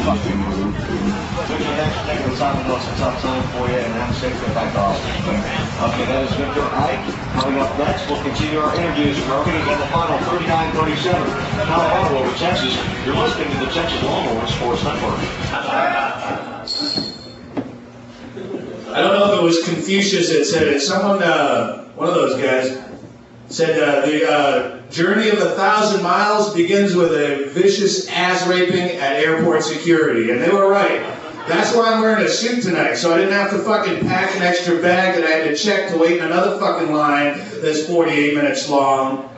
Taking the time to know it's a tough time for you, and I'm safe to get back off. Okay, that is Victor Ike. Coming up next, we'll continue our interviews from our meeting in the final 39-37. Colorado over Texas. You're listening to the Texas Longhorn Sports Network. I don't know if it was Confucius that said it. Someone, one of those guys, said the journey of 1,000 miles begins with a vicious ass raping at airport security. And they were right. That's why I'm wearing a suit tonight, so I didn't have to fucking pack an extra bag that I had to check to wait in another fucking line that's 48 minutes long.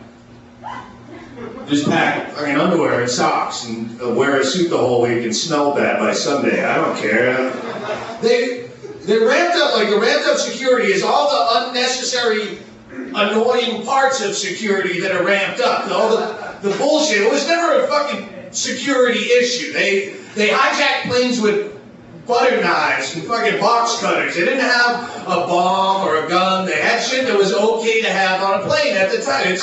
Just pack fucking underwear and socks and wear a suit the whole week and smell bad by Sunday. I don't care. They ramped up, like the ramped up security is all the unnecessary, annoying parts of security that are ramped up. All the bullshit. It was never a fucking security issue. They hijacked planes with butter knives and fucking box cutters. They didn't have a bomb or a gun. They had shit that was okay to have on a plane at the time.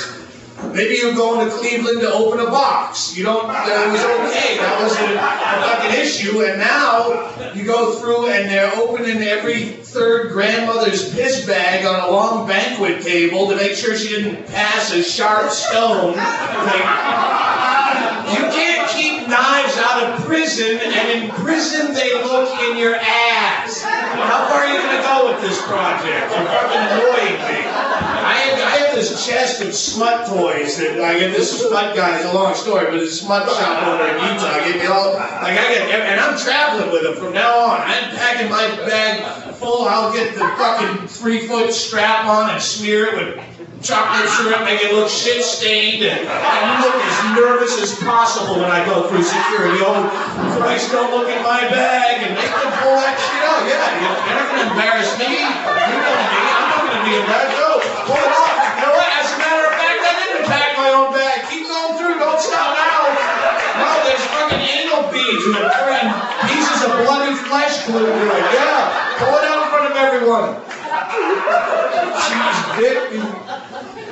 Maybe you're going to Cleveland to open a box. You don't, it was okay. That wasn't a fucking issue. And now you go through and they're opening every third grandmother's piss bag on a long banquet table to make sure she didn't pass a sharp stone. You can't keep knives out of prison, and in prison they look in your ass. How far are you going to go with this project? You're fucking annoying me. I have this chest of smut toys that I get. This smut guy is a long story, but it's a smut shop over in Utah. I get all, like and I'm traveling with them from now on. I'm packing my bag full. I'll get the fucking 3-foot strap on and smear it with chocolate syrup, make it look shit stained, and look as nervous as possible when I go through security. Oh, Christ, don't look in my bag, and make them pull that shit out. Yeah, you're not going to embarrass me. You know me. I'm not going to be embarrassed. No, pull it off. You know what? As a matter of fact, I didn't pack my own bag. Keep going through. Don't stop now. No, there's fucking anal beads with fucking pieces of bloody flesh glued to it. Yeah, pull it out in front of everyone. Cheese dick.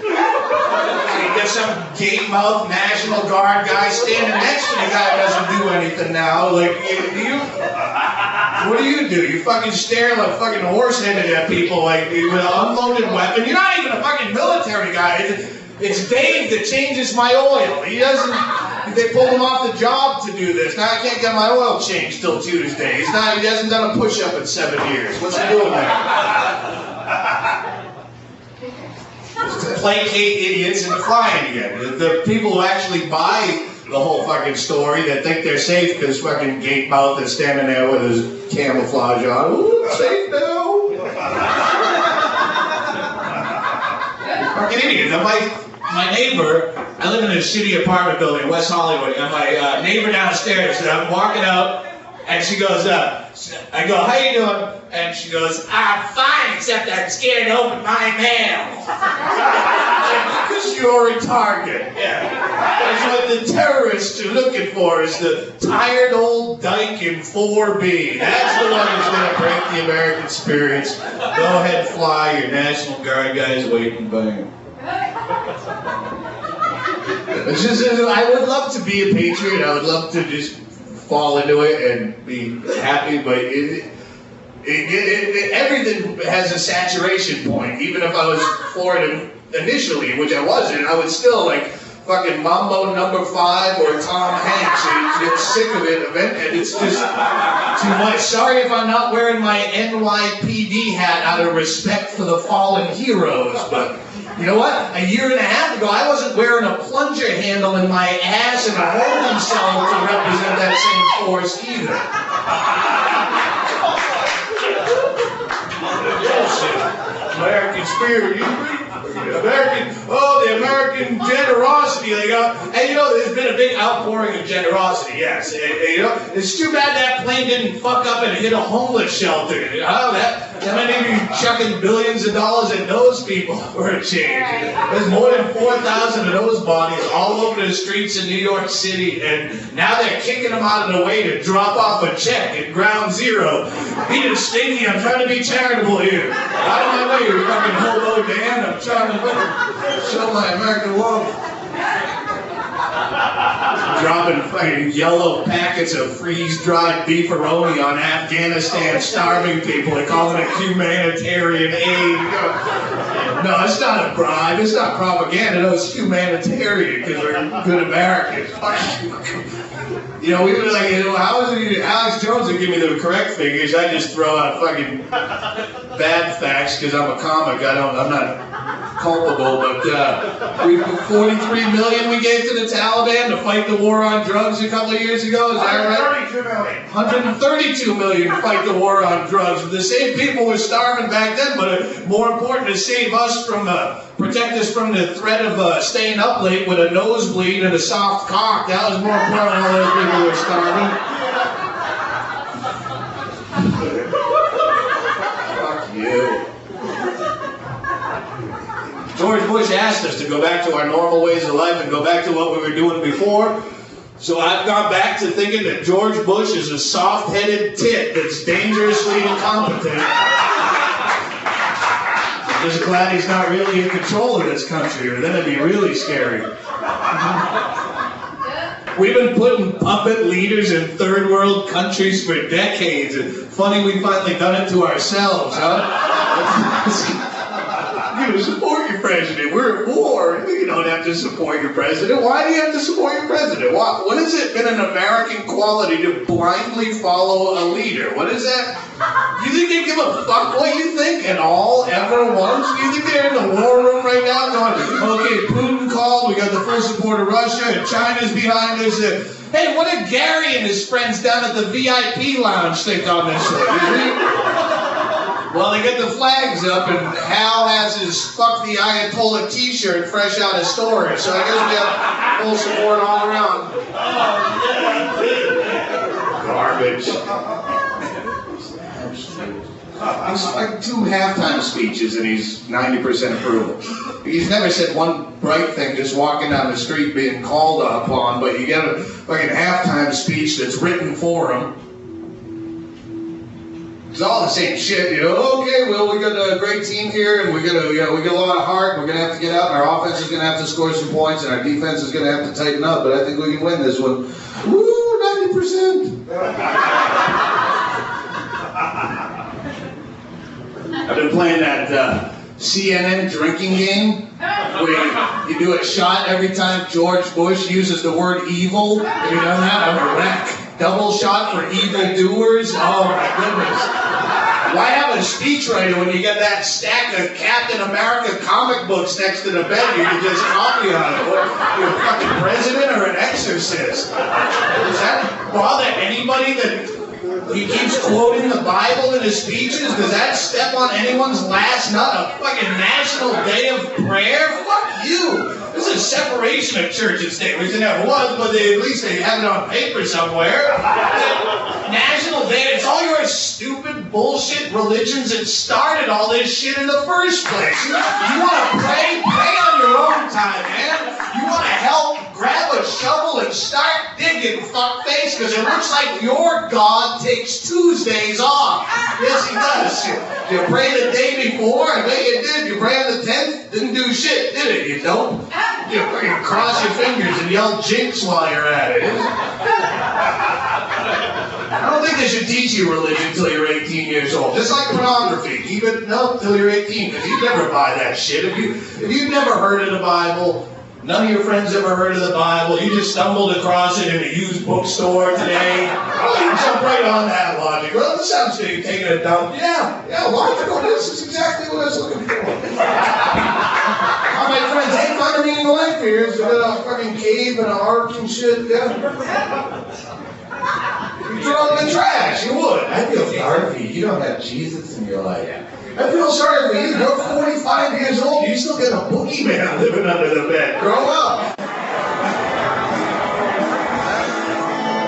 You get some gate-mouthed National Guard guy standing next to the guy who doesn't do anything now. Like, what do? You fucking stare like fucking horse-headed at people like with an unloaded weapon. You're not even a fucking military guy. It's Dave that changes my oil. He doesn't. They pulled him off the job to do this. Now I can't get my oil changed till Tuesday. He hasn't done a push-up in 7 years. What's he doing there? Placate idiots and flying again. The people who actually buy the whole fucking story that think they're safe because fucking gate mouth is standing there with his camouflage on. Ooh, safe now. Fucking idiot. My neighbor, I live in a shitty apartment building in West Hollywood, and my neighbor downstairs, and I'm walking out, and she goes, I go, how you doing? And she goes, fine, except I'm scared to open my mail. Because you're a target. Yeah. That's what the terrorists are looking for, is the tired old dyke in 4B. That's the one who's going to break the American spirits. Go ahead, fly. Your National Guard guys waiting, bang. It's just, I would love to be a patriot. I would love to just fall into it and be happy, but everything has a saturation point. Even if I was for it initially, which I wasn't, I would still like fucking Mambo No. 5 or Tom Hanks. You get sick of it, and it's just too much. Sorry if I'm not wearing my NYPD hat out of respect for the fallen heroes, but you know what? A year and a half ago, I wasn't wearing a plunger handle in my ass and a holding cell to represent that same force either. American spirit, the American generosity they got. And you know, there's been a big outpouring of generosity, yes. You know, it's too bad that plane didn't fuck up and hit a homeless shelter. Oh, that many of you chucking billions of dollars at those people for a change. There's more than 4,000 of those bodies all over the streets in New York City, and now they're kicking them out of the way to drop off a check at Ground Zero. Peter Stinky, I'm trying to be charitable here. Out of my way, you fucking hobo Dan. I'm trying to show my American love. dropping fucking yellow packets of freeze-dried beefaroni on Afghanistan starving people. They call it a humanitarian aid. No, it's not a bribe. It's not propaganda. No, it's humanitarian because we're good Americans. You know, we were like, how is it Alex Jones would give me the correct figures? I just throw out fucking bad facts because I'm a comic. I'm not culpable, but 43 million we gave to the Taliban to fight the war on drugs a couple of years ago. Is that right? 132 million to fight the war on drugs. The same people were starving back then, but more important to save us from, protect us from the threat of staying up late with a nosebleed and a soft cock. That was more important than all those people who were starving. Fuck you. George Bush asked us to go back to our normal ways of life and go back to what we were doing before. So I've gone back to thinking that George Bush is a soft-headed tit that's dangerously incompetent. I'm just glad he's not really in control of this country, or then it'd be really scary. We've been putting puppet leaders in third world countries for decades, and funny we finally done it to ourselves, huh? You support your president. We're at war. You don't have to support your president. Why do you have to support your president? What has it been an American quality to blindly follow a leader? What is that? You think they give a fuck what you think at all, ever, once? You think they're in the war room right now going, okay, Putin called, we got the full support of Russia, and China's behind us. Hey, what did Gary and his friends down at the VIP lounge think on this one? Well, they get the flags up, and Hal has his Fuck the Ayatollah t-shirt fresh out of storage, so I guess we have full support all around. Garbage. He's like 2 halftime speeches, and he's 90% approval. He's never said one bright thing just walking down the street being called upon, but you get a fucking halftime speech that's written for him. It's all the same shit, you know. Okay, well, we got a great team here, and we got a lot of heart. We're gonna have to get out, and our offense is gonna have to score some points, and our defense is gonna have to tighten up. But I think we can win this one. Woo, 90%. I've been playing that CNN drinking game where you do a shot every time George Bush uses the word evil. Have you done that? I'm a wreck. Double shot for evildoers. Oh my goodness. Why have a speechwriter when you got that stack of Captain America comic books next to the bed? You can just copy on it. Or you're a fucking president or an exorcist. Does that bother anybody that he keeps quoting the Bible in his speeches? Does that step on anyone's last nut? A fucking national day of prayer? Fuck you. This is separation of church and state, which it never was, but at least they have it on paper somewhere. National Day, it's all your stupid bullshit religions that started all this shit in the first place. You want to pray? Pray on your own time, man. You want to help? Grab a shovel and start digging, fuckface, because it looks like your God takes Tuesdays off. Yes, he does. You pray the day before? I bet you did. You pray on the 10th? Didn't do shit, did it? You don't? You fucking cross your fingers and yell jinx while you're at it. I don't think they should teach you religion until you're 18 years old. Just like pornography. Keep it until you're 18, because you'd never buy that shit. If you've never heard of the Bible, none of your friends ever heard of the Bible, you just stumbled across it in a used bookstore today. Well, you jump right on that logic. Well, this sounds good. You're taking a dump. Yeah, logical. This is exactly what I was looking for. All my friends, ain't fun reading life here. So we got a fucking cave and an ark and shit. Yeah. You throw it in the trash, you would. I feel sorry for you. You don't have Jesus in your life. I feel sorry for you. You're 45 years old. You still got a boogeyman living under the bed. Grow up.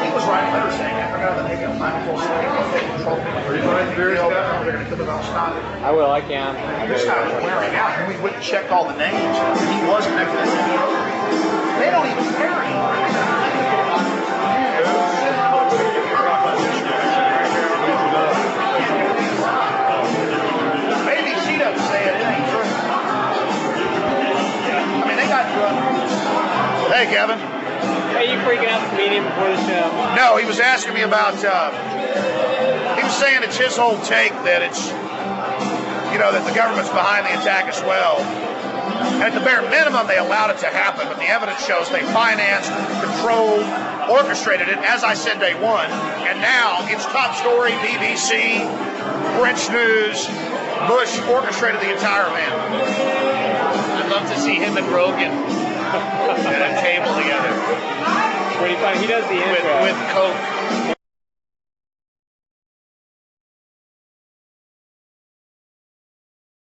He was writing letters saying, I forgot the name of my whole story. Are you going to do it? I will, I can. This guy was wearing out, and we went and checked all the names. He wasn't actually the CEO. They don't even care anymore. Maybe she doesn't say it ain't true. I mean, they got drunk. Hey, Kevin. Hey, you freaking out the comedian before the show? No, he was asking me about, he was saying it's his whole take that it's, that the government's behind the attack as well. At the bare minimum, they allowed it to happen, but the evidence shows they financed, controlled, orchestrated it, as I said day one, and now it's top story, BBC, French news, Bush orchestrated the entire event. I'd love to see him and Rogan at a table together. Pretty funny. He does the intro. With Coke.